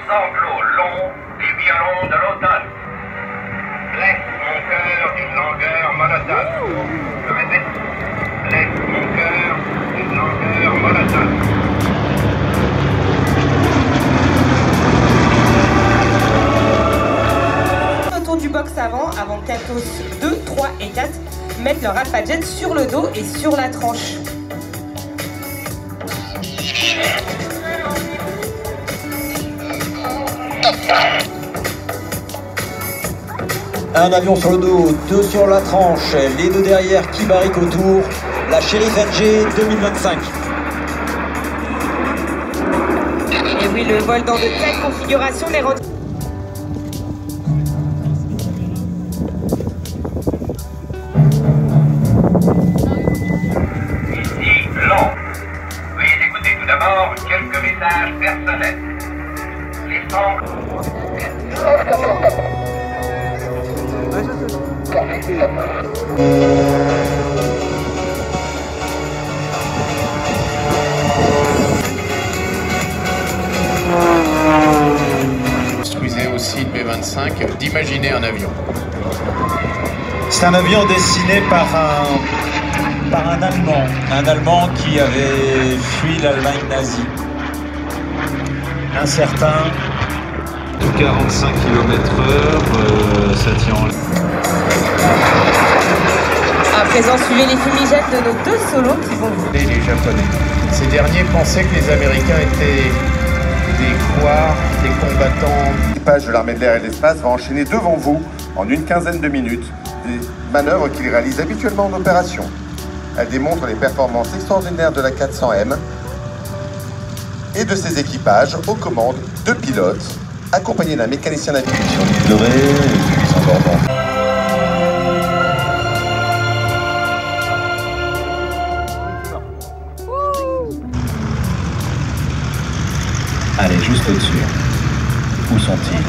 sanglots longs des violons de l'automne. Laisse mon cœur d'une langueur monotone. Je répète, laisse mon cœur d'une langueur monotone. Autour du box avant qu'Atos 2, 3 et 4 mettent leur Alpha Jet sur le dos et sur la tranche. Un avion sur le dos, 2 sur la tranche, les 2 derrière qui barriquent autour, la Sheriff NG 2025. Et oui, le vol dans de telles configurations les rend... Ici, long. Veuillez écouter tout d'abord quelques messages personnels. Les sanglots... Construisait aussi le B-25 d'imaginer un avion. C'est un avion dessiné par un Allemand qui avait fui l'Allemagne nazie. Un certain 45 km/h, ça tient en... À présent, suivez les fumigènes de nos 2 solos qui vont vous... Les Japonais. Ces derniers pensaient que les Américains étaient des couards, des combattants. L'équipage de l'armée de l'air et de l'espace va enchaîner devant vous, en une quinzaine de minutes, des manœuvres qu'il réalise habituellement en opération. Elle démontre les performances extraordinaires de la 400M et de ses équipages aux commandes de pilotes, accompagnés d'un mécanicien d'aviation. pleurer et puis s'endormant. Allez, juste au-dessus. Où sont-ils?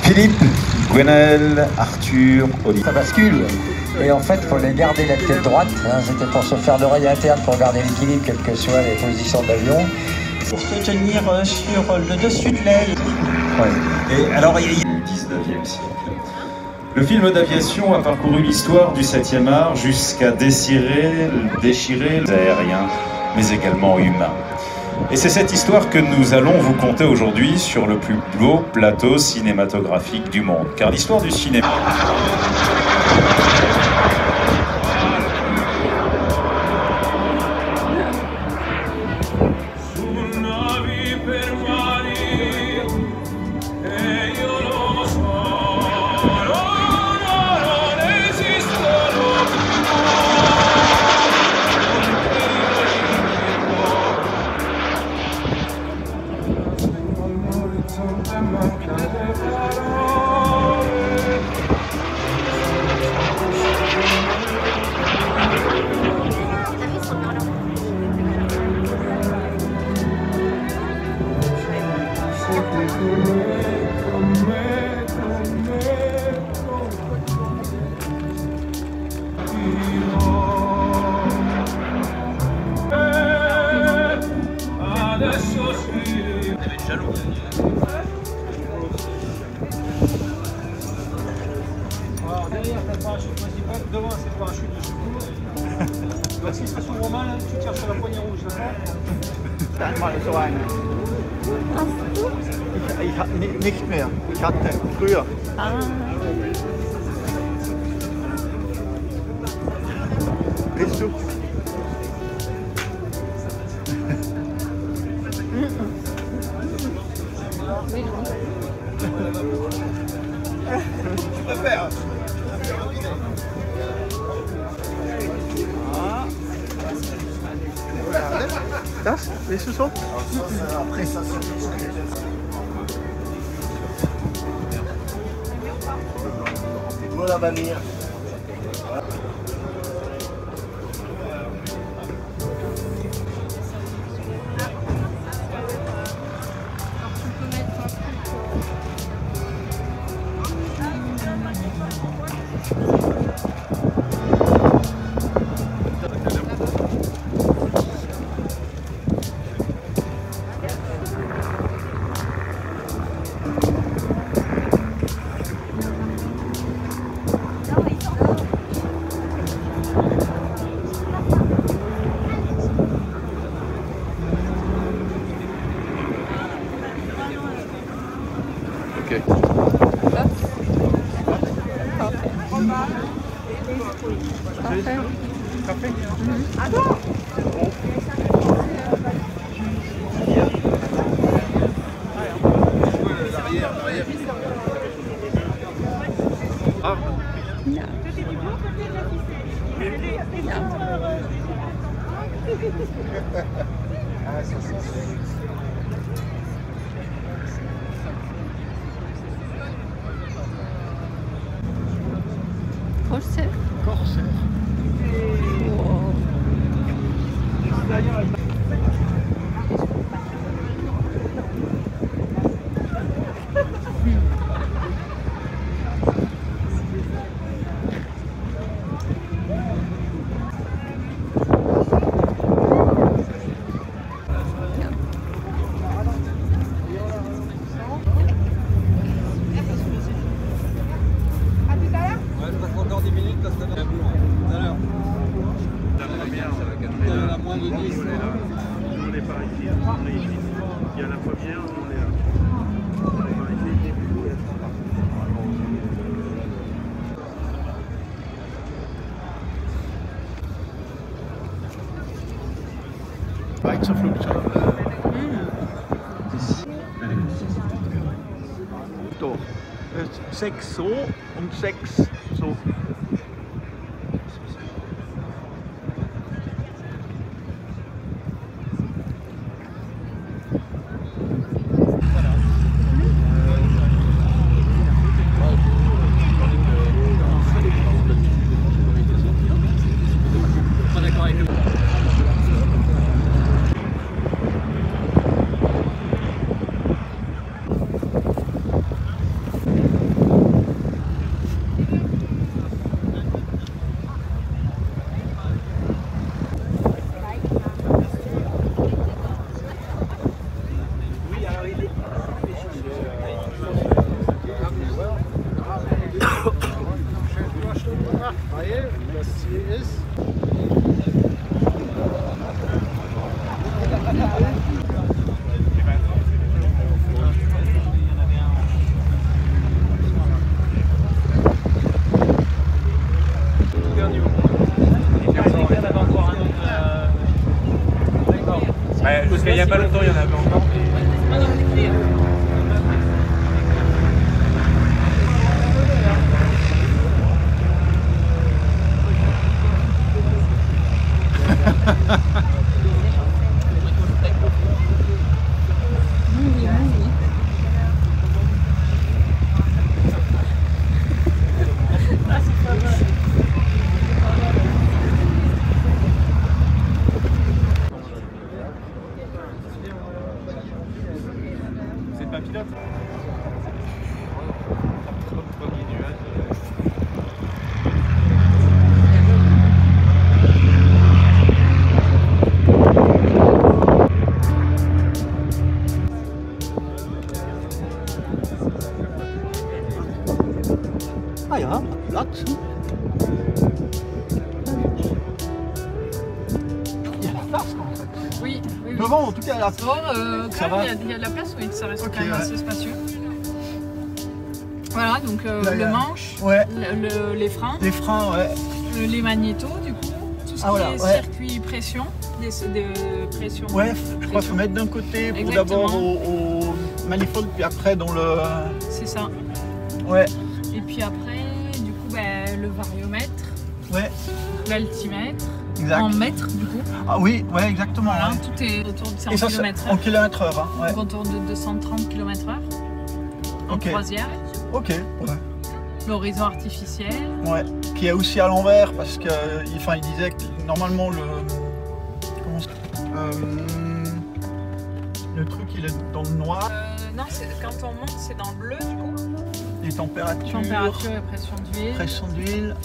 Philippe, Gwenaël, Arthur, Olivier. Ça bascule. Et en fait, il faut les garder la tête droite. Hein, c'était pour se faire l'oreille interne, pour garder l'équilibre, quelles que soient les positions de l'avion. Pour se tenir sur le dessus de l'aile. Ouais. Et alors, il y a... 19e siècle. Le film d'aviation a parcouru l'histoire du 7e art jusqu'à déchirer les aériens, mais également humains. Et c'est cette histoire que nous allons vous conter aujourd'hui sur le plus beau plateau cinématographique du monde. Car l'histoire du cinéma... Alors derrière, t'as le parachute principal, devant c'est le parachute de secours. Donc si ça s'ouvre mal, tu tires sur la poignée rouge, d'accord? Mal so eine. Ich nicht mehr. Ich hatte früher. Bist du? Je préfère. Das? Bist du so? Après ça, Voilà, Vanille. Ok. Café. Ah bon? Ah. Corsair. Corsair. Wow. Encore 10 minutes parce que tout à l'heure. La première, la moins de 10. On n'est pas ici, on est ici. Il y a la première, on est là. On est pas ici, il y a trois parties. Right zur Flugzeug. Doch. 6 so und 6 so. Weil das Ziel ist, parce qu'il n'y a pas longtemps, il y en avait encore. C'est pas pilote. Ah ja, Platz. Il y a la place en fait. Oui, oui. Devant en tout cas, il y a la Devant, Ça quand va. même, il y a de la place, oui, ça reste Ok, quand même ouais. assez spacieux. Voilà, donc Là, il y le a- manche, Ouais. les freins, Les freins, ouais. les magnétos, du coup, tout ce Ah, qui voilà, est ouais. circuit pression, des pressions. Ouais, je crois qu'il faut mettre d'un côté pour Exactement. d'abord au manifold, puis après dans le. C'est ça. Ouais, Et puis après, du coup, ben, le variomètre, ouais, l'altimètre, exact. en mètres, du coup. Ah oui, ouais, exactement. Voilà, ouais. tout est autour de 100 Et ça, c'est km/h. en km/h. Hein, ouais. Donc autour de 230 km/h. En Ok. croisière. Ok, ouais. L'horizon artificiel. Ouais. Qui est aussi à l'envers parce que, enfin, il disait que normalement comment le truc il est dans le noir. Non, quand on monte, c'est dans le bleu, du coup. Les températures, Température et pression d'huile. pression d'huile.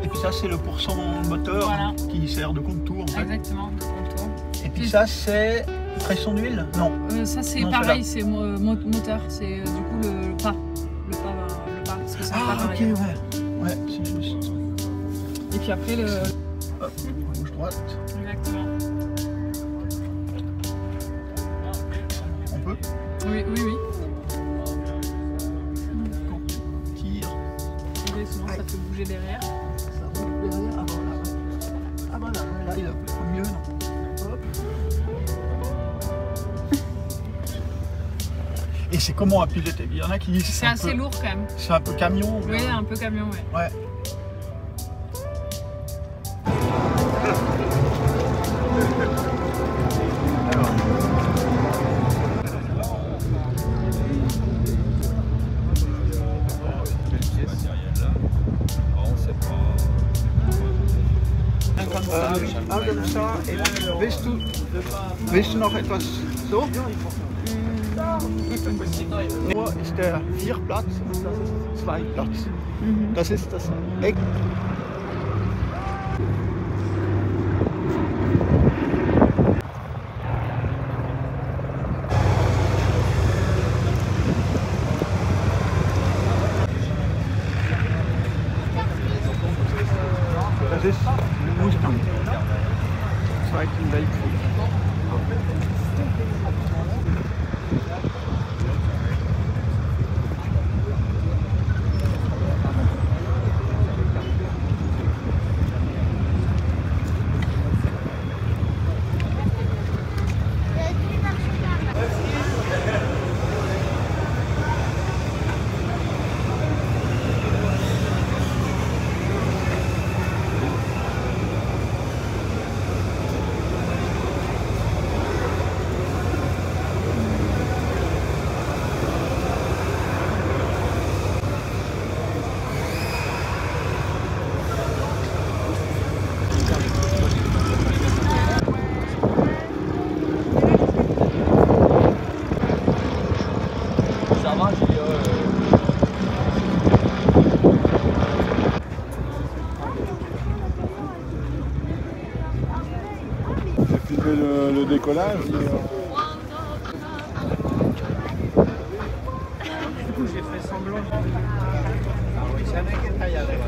Et puis ça c'est le pourcent moteur Voilà. qui sert de contour en fait. Exactement, de contour. Et puis ça c'est pression d'huile? Non. Ça c'est Non, pareil, c'est moteur, c'est du coup le pas. Le pas, parce que c'est Ah pas ok, pareil. ouais. Ouais, c'est juste. Et puis après le... Hop, gauche-droite. Exactement. On peut? Oui, oui, oui. Et c'est comment à piloter? Il y en a qui disent C'est assez lourd quand même. C'est un peu camion. Oui, un peu camion, ouais. Ouais. Willst du noch etwas so? Nur ist der 4 Platz und das ist 2 Platz. Das ist das Eck. Das ist Mustang. Zweiten Weltkrieg. J'ai filmé le décollage. J'ai fait semblant. A Oisane, que está ahí arriba.